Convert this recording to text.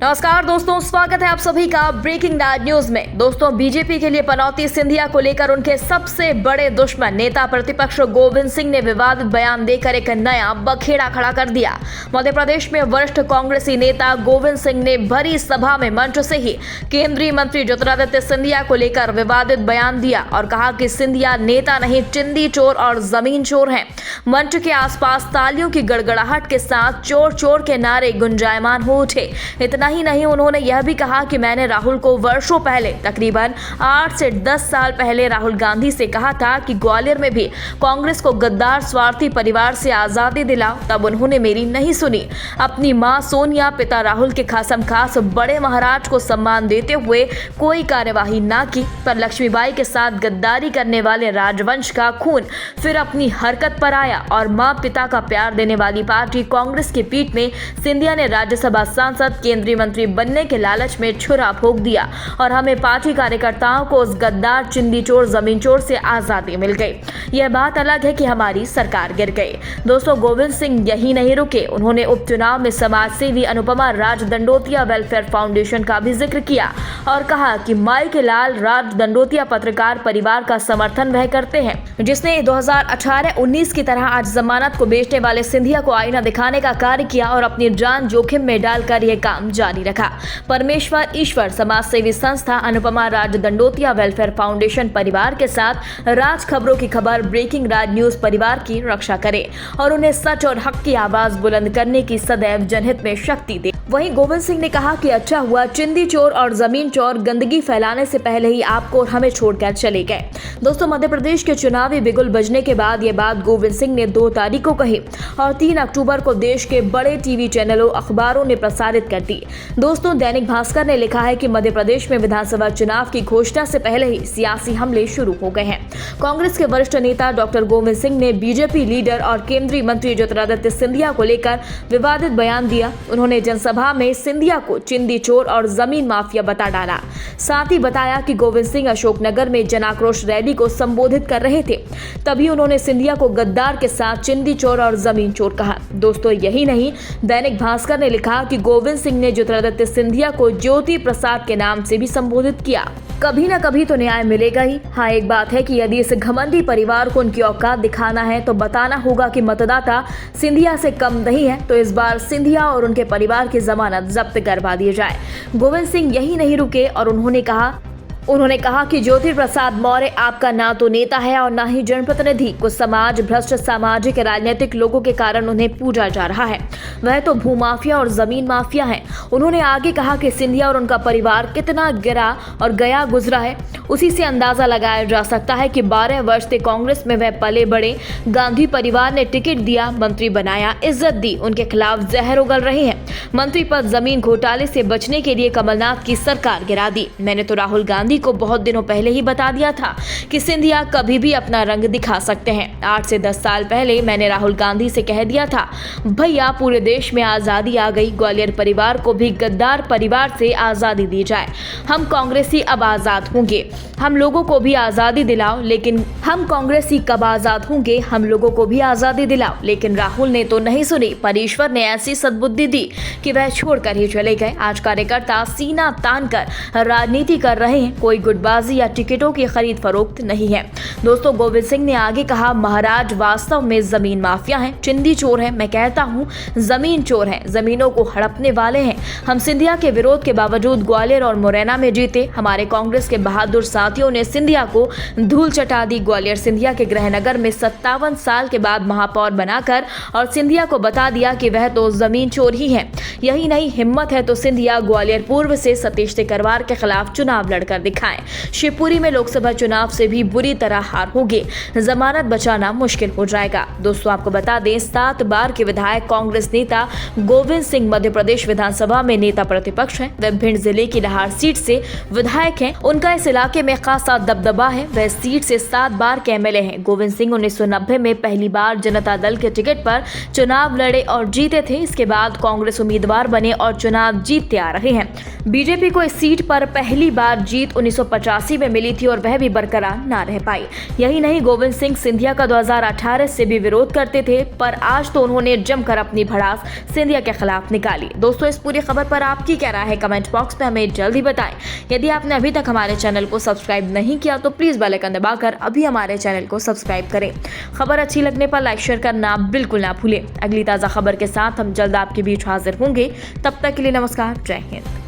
नमस्कार दोस्तों, स्वागत है आप सभी का ब्रेकिंग न्यूज में। दोस्तों, बीजेपी के लिए पनौती सिंधिया को लेकर उनके सबसे बड़े दुश्मन नेता प्रतिपक्ष गोविंद सिंह ने विवादित बयान देकर एक नया बखेड़ा खड़ा कर दिया। मध्य प्रदेश में वरिष्ठ कांग्रेसी नेता गोविंद सिंह ने भरी सभा में मंच से ही केंद्रीय मंत्री ज्योतिरादित्य सिंधिया को लेकर विवादित बयान दिया और कहा कि सिंधिया नेता नहीं, चिंदी चोर और जमीन चोर हैं। मंच के आसपास तालियों की गड़गड़ाहट के साथ चोर चोर के नारे गुंजायमान हो उठे। इतना ही नहीं, उन्होंने यह भी कहा कि मैंने राहुल को वर्षों पहले, तकरीबन 8 से 10 साल पहले राहुल गांधी से कहा था कि ग्वालियर में भी कांग्रेस को गद्दार स्वार्थी परिवार से आजादी दिलाओ, तब उन्होंने मेरी नहीं सुनी। अपनी मां सोनिया, पिता राहुल के खासम खास बड़े महाराज को सम्मान देते हुए कोई कार्यवाही ना की, पर लक्ष्मीबाई के साथ गद्दारी करने वाले राजवंश का खून फिर अपनी हरकत पर आया और मां पिता का प्यार देने वाली पार्टी कांग्रेस की पीठ में सिंधिया ने राज्यसभा सांसद, केंद्रीय मंत्री बनने के लालच में छुरा फूंक दिया और हमें पार्टी कार्यकर्ताओं को उस गद्दार, चिंदी चोर, जमीन चोर से आजादी मिल गई। यह बात अलग है कि हमारी सरकार गिर गई। दोस्तों, गोविंद सिंह यही नहीं रुके, उन्होंने उपचुनाव में समाज सेवी अनुपमा राज दंडोतिया वेलफेयर फाउंडेशन का भी जिक्र किया और कहा कि माई के लाल राज दंडोतिया पत्रकार परिवार का समर्थन वह करते हैं जिसने 2018-19 की तरह आज जमानत को बेचने वाले सिंधिया को आईना दिखाने का कार्य किया और अपनी जान जोखिम में डालकर यह काम जारी रखा। परमेश्वर ईश्वर समाज सेवी संस्था अनुपमा राज दंडोतिया वेलफेयर फाउंडेशन परिवार के साथ राज खबरों की खबर ब्रेकिंग राज न्यूज परिवार की रक्षा करे और उन्हें सच और हक की आवाज बुलंद करने की सदैव जनहित में शक्ति दे। वहीं गोविंद सिंह ने कहा कि अच्छा हुआ चिंदी चोर और जमीन चोर गंदगी फैलाने से पहले ही आपको और हमें छोड़कर चले गए। दोस्तों, मध्य प्रदेश के चुनावी बिगुल बजने के बाद ये बात गोविंद सिंह ने 2 तारीख को कही और 3 अक्टूबर को देश के बड़े टीवी चैनलों, अखबारों ने प्रसारित कर दी। दोस्तों, दैनिक भास्कर ने लिखा है कि मध्य प्रदेश में विधानसभा चुनाव की घोषणा से पहले ही सियासी हमले शुरू हो गए हैं। कांग्रेस के वरिष्ठ नेता डॉक्टर गोविंद सिंह ने बीजेपी लीडर और केंद्रीय मंत्री ज्योतिरादित्य सिंधिया को लेकर विवादित बयान दिया। उन्होंने जनसभा में सिंधिया को चिंदी चोर और जमीन माफिया बता डाला। साथ ही बताया कि गोविंद सिंह अशोकनगर में जनाक्रोश रैली को संबोधित कर रहे थे, तभी उन्होंने सिंधिया को गद्दार के साथ चिंदी चोर और जमीन चोर कहा। दोस्तों, यही नहीं, दैनिक भास्कर ने लिखा कि गोविंद सिंह ने ज्योतिरादित्य सिंधिया को ज्योति प्रसाद के नाम से भी संबोधित किया। कभी न कभी तो न्याय मिलेगा ही। हाँ, एक बात है कि यदि इस घमंडी परिवार को उनकी औकात दिखाना है तो बताना होगा कि मतदाता सिंधिया से कम नहीं है, तो इस बार सिंधिया और उनके परिवार की जमानत जब्त करवा दी जाए। गोविंद सिंह यही नहीं रुके और उन्होंने कहा कि ज्योति प्रसाद मौर्य आपका ना तो नेता है और ना ही जनप्रतिनिधि। कुछ समाज भ्रष्ट सामाजिक राजनीतिक लोगों के कारण उन्हें पूजा जा रहा है, वह तो भूमाफिया और जमीन माफिया है। उन्होंने आगे कहा कि सिंधिया और उनका परिवार कितना गिरा और गया गुजरा है, उसी से अंदाजा लगाया जा सकता है कि 12 वर्ष से कांग्रेस में वह पले बड़े। गांधी परिवार ने टिकट दिया, मंत्री बनाया, इज्जत दी, उनके खिलाफ जहर उगल रहे हैं। मंत्री पद जमीन घोटाले से बचने के लिए कमलनाथ की सरकार गिरा दी। मैंने तो राहुल गांधी को बहुत दिनों पहले ही बता दिया था कि सिंधिया कभी भी अपना रंग दिखा सकते हैं। 8 से 10 साल पहले मैंने राहुल गांधी से कह दिया था, भैया पूरे देश में आजादी आ गई, ग्वालियर परिवार को भी गद्दार परिवार से आजादी दी जाए। हम कांग्रेसी अब आजाद होंगे, हम लोगों को भी आजादी दिलाओ। लेकिन हम कांग्रेसी कब आजाद होंगे, हम लोगों को भी आजादी दिलाओ। लेकिन राहुल ने तो नहीं सुनी, पर ईश्वर ने ऐसी सद्बुद्धि दी कि वह छोड़कर ही चले गए। आज कार्यकर्ता सीना तानकर राजनीति कर रहे हैं, कोई गुटबाजी या टिकटों की खरीद फरोख्त नहीं है। दोस्तों, गोविंद सिंह ने आगे कहा, महाराज वास्तव में जमीन माफिया हैं, चिंदी चोर हैं। मैं कहता हूं जमीन चोर हैं, जमीनों को हड़पने वाले हैं। हम सिंधिया के विरोध के बावजूद ग्वालियर और मुरैना में जीते। हमारे कांग्रेस के बहादुर साथियों ने सिंधिया को धूल चटा दी। ग्वालियर सिंधिया के गृहनगर में 57 साल के बाद महापौर बनाकर और सिंधिया को बता दिया कि वह तो जमीन चोर ही है। यही नहीं, हिम्मत है तो सिंधिया ग्वालियर पूर्व से सतीश सिकरवार के खिलाफ चुनाव लड़कर दिखाएं। शिवपुरी में लोकसभा चुनाव से भी बुरी तरह हार होगी, जमानत बचाना मुश्किल हो जाएगा। दोस्तों, आपको बता दें, 7 बार के विधायक कांग्रेस नेता गोविंद सिंह मध्य प्रदेश विधानसभा में नेता प्रतिपक्ष हैं। वे भिंड जिले की लाहौर सीट से विधायक हैं। उनका इस इलाके में खासा दबदबा है। वह सीट से 7 बार के एमएलए हैं। गोविंद सिंह 1990 में पहली बार जनता दल के टिकट पर चुनाव लड़े और जीते थे। इसके बाद कांग्रेस उम्मीदवार बने और चुनाव जीतते आ रहे हैं। बीजेपी को इस सीट पर पहली बार जीत 1985 में मिली थी और वह भी बरकरार ना रह पाई। यही नहीं, गोविंद सिंह सिंधिया का 2018 से भी विरोध करते थे, पर आज तो उन्होंने जमकर अपनी भड़ास सिंधिया के खिलाफ निकाली। दोस्तों, इस पूरी खबर पर आपकी क्या राय है कमेंट बॉक्स में हमें जल्दी बताएं। यदि आपने अभी तक हमारे चैनल को सब्सक्राइब नहीं किया तो प्लीज बेल आइकन दबाकर अभी हमारे चैनल को सब्सक्राइब करें। खबर अच्छी लगने पर लाइक शेयर करना बिल्कुल ना भूलें। अगली ताज़ा खबर के साथ हम जल्द आपके बीच हाजिर होंगे। तब तक के लिए नमस्कार, जय हिंद।